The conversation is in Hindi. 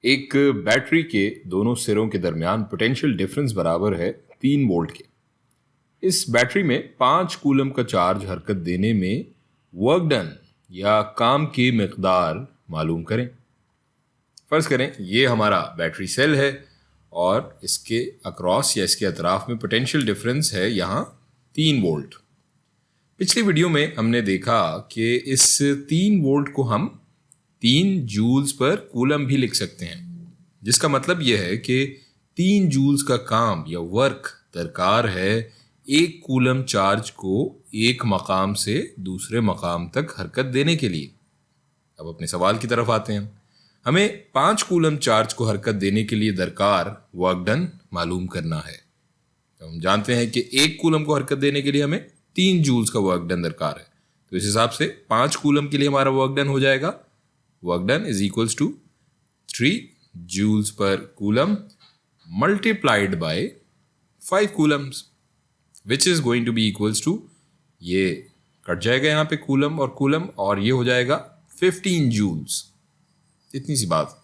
एक बैटरी के दोनों सिरों के दरमियान पोटेंशियल डिफरेंस बराबर है 3 वोल्ट के। इस बैटरी में 5 कूलम का चार्ज हरकत देने में वर्क डन या काम की मिकदार मालूम करें। फर्ज करें ये हमारा बैटरी सेल है और इसके अक्रॉस या इसके अतराफ में पोटेंशियल डिफरेंस है यहाँ 3 वोल्ट। पिछली वीडियो में हमने देखा कि इस 3 वोल्ट को हम 3 जूल्स पर कूलम भी लिख सकते हैं, जिसका मतलब यह है कि 3 जूल्स का काम या वर्क दरकार है 1 कूलम चार्ज को एक मकाम से दूसरे मकाम तक हरकत देने के लिए। अब अपने सवाल की तरफ आते हैं। हमें 5 कूलम चार्ज को हरकत देने के लिए दरकार वर्क डन मालूम करना है। तो हम जानते हैं कि 1 कूलम को हरकत देने के लिए हमें 3 जूल्स का वर्क डन दरकार है। तो इस हिसाब से 5 कूलम के लिए हमारा वर्क डन हो जाएगा work done is equals to 3 joules per coulomb multiplied by 5 coulombs, which is going to be equals to, ये कट जाएगा यहाँ पे कूलम और ये हो जाएगा 15 जूल्स। इतनी सी बात।